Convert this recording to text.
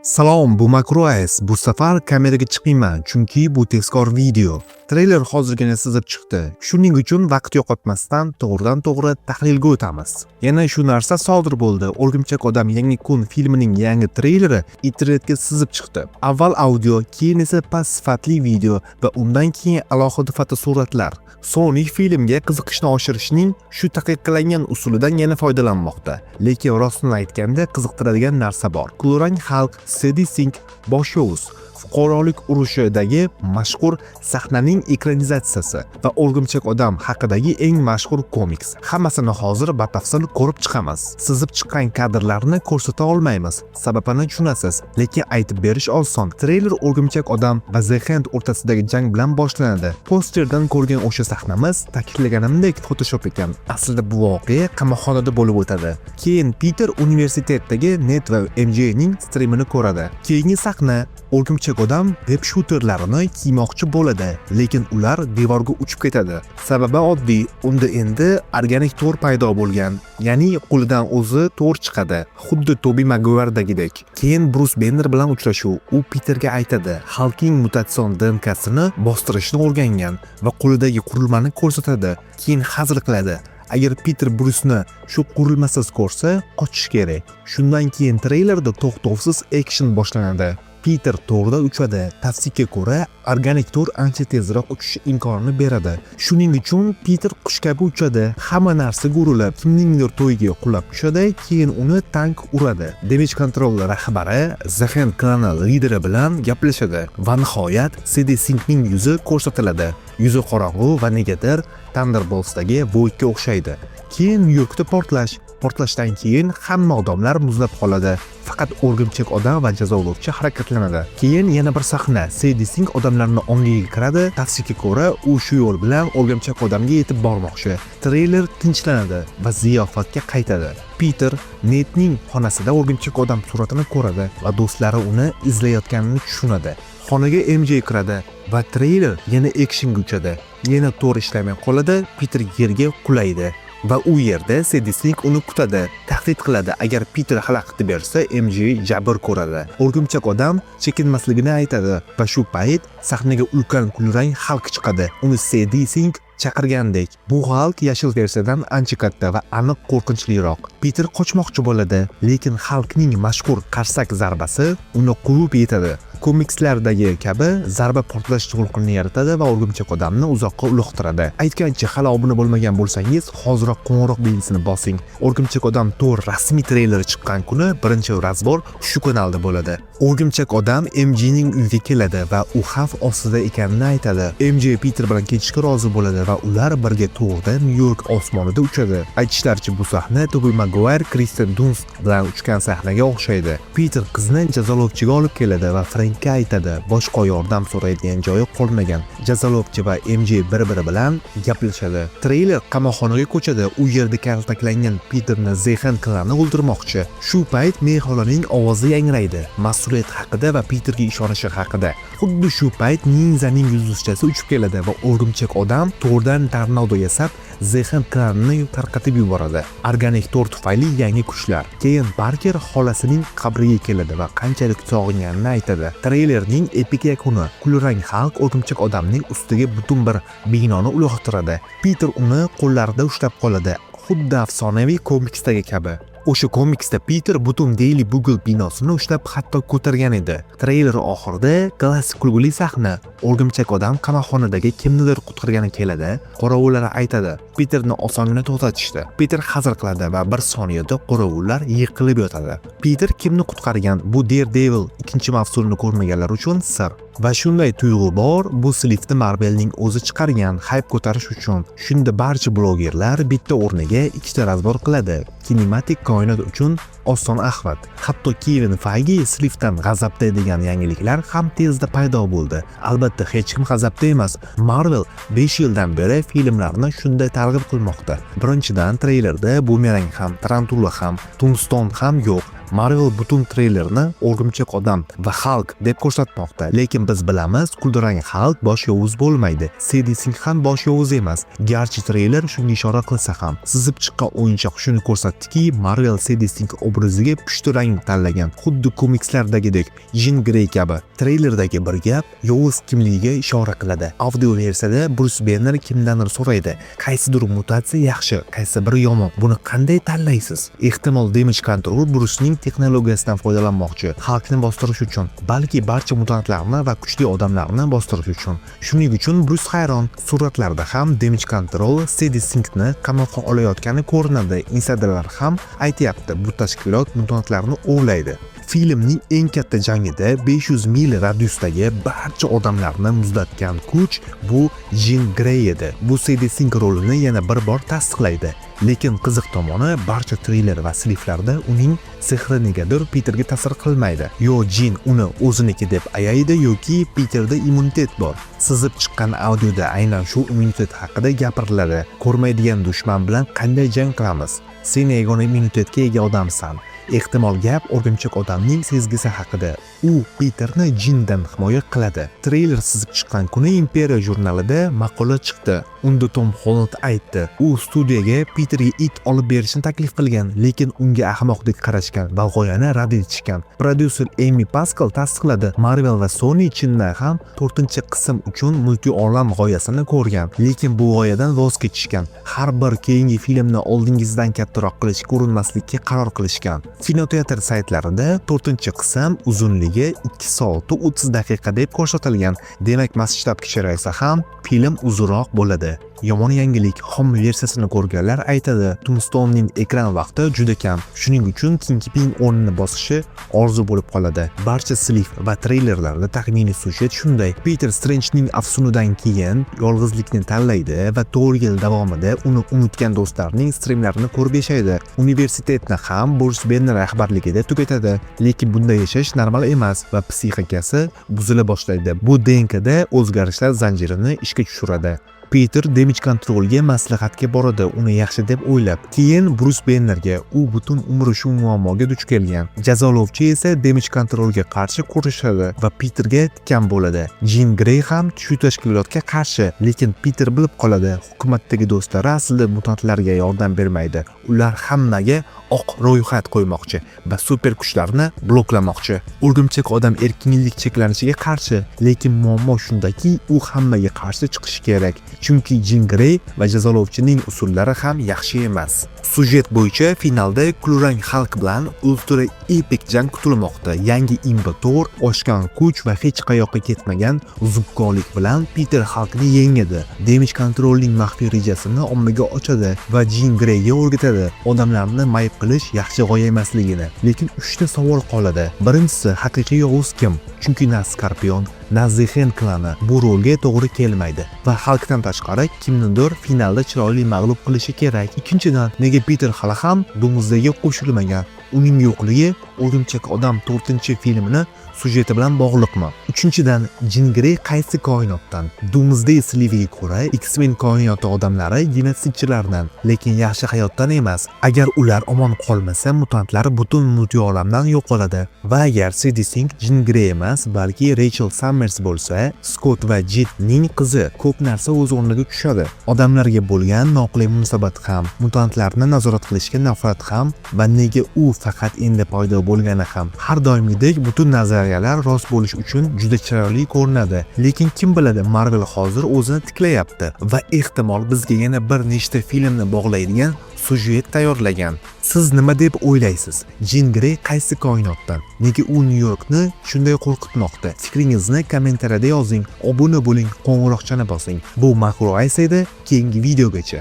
Salom, bu Makroas. Bu safar kameraga chiqmayman, chunki bu tezkor video. Treyler hozirgina sizib chiqdi. Shuning uchun vaqt yo'qotmasdan to'g'ridan-to'g'ri tahlilga o'tamiz. Yana shu narsa sodir bo'ldi. O'rgimchak odam yangi kun filmining yangi treyleri internetga sizib chiqdi. Avval audio, keyin esa past sifatli video va undan keyin alohida fotosuratlar. Sony filmga qiziqishni oshirishning shu taqiqlangan usulidan yana foydalanmoqda. Lekin rostini aytganda qiziqtiradigan narsa bor. Kulrang xalq CD Sync boshlovuz fuqarolik urushidagi mashhur sahnaning ekranizatsiyasi va o'rgimchak odam haqidagi eng mashhur komiks. Hammasini hozir batafsil ko'rib chiqamiz. Sizib chiqqan kadrlarni ko'rsata olmaymiz. Sababini tushunasiz, lekin aytib berish oson. Treyler o'rgimchak odam va The Hand o'rtasidagi jang bilan boshlanadi. Posterdan ko'rgan o'sha sahnamiz ta'kidlaganimdek Photoshop ekan. Aslida bu voqea qamoqxonada bo'lib o'tadi. Keyin Peter universitetdagi Net va MJning streamini ko'radi. Keyingi sahna o'rgimchak odam web shooterlarini kiymoqchi bo'ladi, lekin ular devorga uchib ketadi. Sababi oddiy, unda endi organik to'r paydo bo'lgan, ya'ni qo'lidan o'zi to'r chiqadi, xuddi Tobey Maguiredagidek. Keyin Bruce Banner bilan uchrashuv. U Peterga aytadi, Hulkning mutatsion DNKsini bostirishni o'rgangan va qo'lidagi qurilmani ko'rsatadi. Keyin hazil qiladi. Agar Peter Bruce'ni shu qurilmasiz ko'rsa, qochish kerak. Shundan keyin treylerda to'xtovsiz action boshlanadi. Peter to'rda uchadi. Tavsiyaga ko'ra, organik to'r ancha tezroq uchish imkonini beradi. Shuning uchun Peter qush kabi uchadi. Hamma narsa gurilib, kimningdir to'yiga qulab tushadi, keyin uni tank uradi. Damage Control rahbari The Hand klani lideri bilan gaplashadi va nihoyat CD Sync'ning yuzi ko'rsatiladi. Yuzi qorong'u va negadir Thunderbolts'dagi Void'ga o'xshaydi. Keyin New Yorkda portlash. Portlashdan keyin hamma odamlar muzlab qoladi. Faqat o'rgimchak odam va jazolovchi harakatlanadi. Keyin yana bir sahna. CD Sync odamlarni ongiga kiradi. Tavsiyaga ko'ra, u shu yo'l bilan o'rgimchak odamga yetib bormoqchi. Treyler tinchlanadi va ziyofatga qaytadi. Peter Netning xonasida o'rgimchak odam suratini ko'radi va do'stlari uni izlayotganini tushunadi. Xonaga MJ kiradi va treyler yana actionga uchadi. Yana to'r ishlamay qoladi, Peter yerga qulaydi. Va u yerda CD Sync uni kutadi, tahdid qiladi. Agar Peter xalaqit bersa, MJ jabr ko'radi. O'rgimchak odam chekinmasligini aytadi va shu payt sahnaga ulkan kulrang Hulk chiqadi. Uni CD Sync chaqirgandek. Bu Hulk yashil versiyadan ancha katta va aniq qo'rqinchliroq. Peter qochmoqchi bo'ladi, lekin Hulkning mashhur qarsak zarbasi uni quvib yetadi. Komikslardagi kabi zarba portlash to'lqinini yaratadi va o'rgimchak odamni uzoqqa uloqtiradi. Aytgancha, hali obuna bo'lmagan bo'lsangiz, hoziroq qo'ng'iroq belgisini bosing. O'rgimchak odam to'r rasmiy treyleri chiqqan kuni birinchi razbor shu kanalda bo'ladi. O'rgimchak odam MJning uyiga keladi va u xavf ostida ekanini aytadi. MJ Peter bilan ketishga rozi bo'ladi va ular birga to'g'rida New York osmonida uchadi. Aytishlaricha, bu sahna Tobey Maguire, Kristen Dunst bilan uchgan sahnaga o'xshaydi. Peter qizni jazolovchiga olib keladi va Frankka aytadi, boshqa yordam so'raydigan joyi qolmagan. Jazolovchi va MJ bir-biri bilan gaplashadi. Treyler qamoqxonaga ko'chadi. U yerda kaltaklangan Peterni The Hand klani o'ldirmoqchi. Shu payt Mexolaning ovozi yangraydi. Mas'uliyat haqida va Peterga ishonishi haqida. Xuddi shu payt Ninjaning yulduzchasi uchib keladi va o'rgimchak odam to'rdan tornado yasab The Hand klanini tarqatib yuboradi. Organik to'r tufayli yangi kuchlar. Keyin Parker xolasining qabriga keladi va qanchalik sog'inganini aytadi. Treylerning epik yakuni. Kulrang Hulk o'rgimchak odamning ustiga butun bir binoni uloqtiradi. Peter uni qo'llarida ushlab qoladi, xuddi afsonaviy komiksdagi kabi. O'sha komiksda Peter butun Daily Bugle binosini ushlab hatto ko'targan edi. Treyler oxirida klassik kulguli sahna. O'rgimchak odam qamoqxonadagi kimnidir qutqargani keladi. Qorovullar aytadi, Peterni osongina to'xtatishdi. Peter hazil qiladi va bir soniyada qorovullar yiqilib yotadi. Peter kimni qutqargan? Bu Daredevil ikkinchi mavsumini ko'rmaganlar uchun sir. Va shunday tuyg'u bor, bu slifni Marvelning o'zi chiqargan, hype ko'tarish uchun. Shunda barcha blogerlar bitta o'rniga ikkita razbor qiladi. Kinematik koinot uchun oson ahvat. Hatto Kevin Feige slifdan g'azabda degan yangiliklar ham tezda paydo bo'ldi. Albatta, hech kim g'azabda emas. Marvel 5 yildan beri filmlarni shunday targ'ib qilmoqda. Birinchidan, treylerda Boomerang ham, Tarantula ham, Tombstone ham yo'q. Marvel butun treylerni O'rgimchak odam va Hulk deb ko'rsatmoqda, lekin biz bilamiz, kuldirang Hulk bosh yovuz bo'lmaydi. CD Sink ham bosh yovuz emas. Garchi treyler shunga ishora qilsa ham, sizib chiqqan o'yinchoq shuni ko'rsatdiki, Marvel CD Sink obraziga pushti rang tanlagan, xuddi komikslardagidek Jean Grey kabi. Treylerdagi bir gap yovuz kimligiga ishora qiladi. Audio versiyada Bruce Banner kimdandir so'raydi, qaysidir mutatsiya yaxshi, qaysi biri yomon. Buni qanday tanlaysiz? Ehtimol Damage Control Brucening texnologiyasidan foydalanmoqchi, Hulkni bostirish uchun, balki barcha mutantlarni va kuchli odamlarni bostirish uchun. Shuning uchun Bruce hayron. Suratlarda ham Damage Control CD Sinkni qamoqqa olayotgani ko'rinadi. Insiderlar ham aytayapti, bu tashkilot mutantlarni o'vlaydi. Filmning eng katta jangida 500 mil radiusdagi barcha odamlarni muzlatgan kuch bu Jean Grey edi. Bu CD Sink rolini yana bir bor tasdiqlaydi. Lekin qiziq tomoni, barcha treyler va sliflarda uning sehri negadir Peterga ta'sir qilmaydi. Yo Jean uni o'ziniki deb ayaydi yoki Peterda immunitet bor. Sizib chiqqan audioda aynan shu immunitet haqida gapiriladi. Ko'rmaydigan dushman bilan qanday jang qilamiz? Sen yagona immunitetga ega odamsan. Ehtimol gap O'rgimchak odamning sezgisi haqida. U Peterni jindan himoya qiladi. Treyler sizib chiqqan kuni Imperiya jurnalida maqola chiqdi. Unda Tom Holland aytdi, u studiyaga Peterga it olib berishni taklif qilgan, lekin unga ahmoqdek qarashgan va g'oyani rad etishgan. Prodyuser Amy Pascal tasdiqladi, Marvel va Sony chindan ham 4-qism uchun multi-olam g'oyasini ko'rgan, lekin bu g'oyadan voz kechishgan. Har bir keyingi filmni oldingizdan kattaroq qilishga urinmaslikka qaror qilishgan. Kinoteatr saytlarida 4-qism uzunligi 2 soat 30 daqiqa deb ko'rsatilgan. Demak, masshtab kichraysa ham film uzunroq bo'ladi. Yomon yangilik, xom versiyasini ko'rganlar aytadi, Tombstone'ning ekran vaqti juda kam. Shuning uchun Kingpin o'rnini bosishi orzu bo'lib qoladi. Barcha slif va treylerlarda taxminiy sujet shunday. Peter Strange'ning afsunidan keyin yolg'izlikni tanlaydi va 4 yil davomida uni unutgan do'stlarining streamlarini ko'rib yashaydi. Universitetni ham Bruce Banner rahbarligida tugatadi, lekin bunday yashash normal emas va psixikasi buzila boshlaydi. Bu DNKda o'zgarishlar zanjirini ishga tushiradi. Peter Damage Controlga maslahatga boradi, uni yaxshi deb o'ylab. Keyin Bruce Bannerga, u butun umri shu muammoga duch kelgan. Jazolovchi esa Damage Controlga qarshi kurashadi va Peterga tikan bo'ladi. Jean Grey ham shu tashkilotga qarshi, lekin Peter bilib qoladi, hukumatdagi do'stlari aslida mutantlarga yordam bermaydi. Ular hammaga oq ro'yxat qo'ymoqchi va super kuchlarni bloklamoqchi. O'rgimchak odam erkinlik cheklanishiga qarshi, lekin muammo shundaki, u hammaga qarshi chiqishi kerak. Chunki Jean Grey va jazolovchining usullari ham yaxshi emas. Sujet bo'yicha finalda kulrang Hulk bilan ultra epik jang kutilmoqda. Yangi imbator, oshgan kuch va hech qayoqqa ketmagan zubkolik bilan Peter Hulkni yengadi. Damage Controlning maxfiy rejasini ommaga ochadi va Jean Greyga o'rgatadi odamlarni mayib qilish yaxshi g'oya emasligini. Lekin 3 ta savol qoladi. Birinchisi, haqiqiy yovuz kim? Chunki na Skorpion, na Zehen klani bu rolga to'g'ri kelmaydi va Hulkdan tashqari kimnidir finalda chiroyli mag'lub qilishi kerak. Ikkinchidan, nega Peter hali ham Doomsdayga qo'shilmagan? Uning yo'qligi O'rgimchak odam 4-filmini sujeti bilan bog'liqmi? Uchinchidan, Jean Grey qaysi koinotdan? Doomsday sliviga ko'ra X-Men koinoti odamlari genotsidchilardan, lekin yaxshi hayotdan emas. Agar ular omon qolmasa, mutantlar butun multi-olamdan yo'qoladi. Va agar CD Sink Jean Grey emas, balki Rachel Summers bo'lsa, Scott va Jetning qizi, ko'p narsa o'z o'rniga tushadi. Odamlarga bo'lgan noqulay munosabat ham, mutantlarni nazorat qilishga nafrat ham va nega u faqat endi paydo bo'lgani ham. Har doimgidek butun nazariyalar rost bo'lish uchun juda chiroyli ko'rinadi. Lekin kim biladi, Marvel hozir o'zini tiklayapti va ehtimol bizga yana bir nechta filmni bog'laydigan sujet tayyorlagan. Siz nima deb o'ylaysiz? Jean Grey qaysi koinotdan? Nega u New Yorkni shunday qo'rqitmoqda? Fikringizni kommentariyada yozing, obuna bo'ling, qo'ng'iroqchani bosing. Bu Makro Ice edi, keyingi videogacha.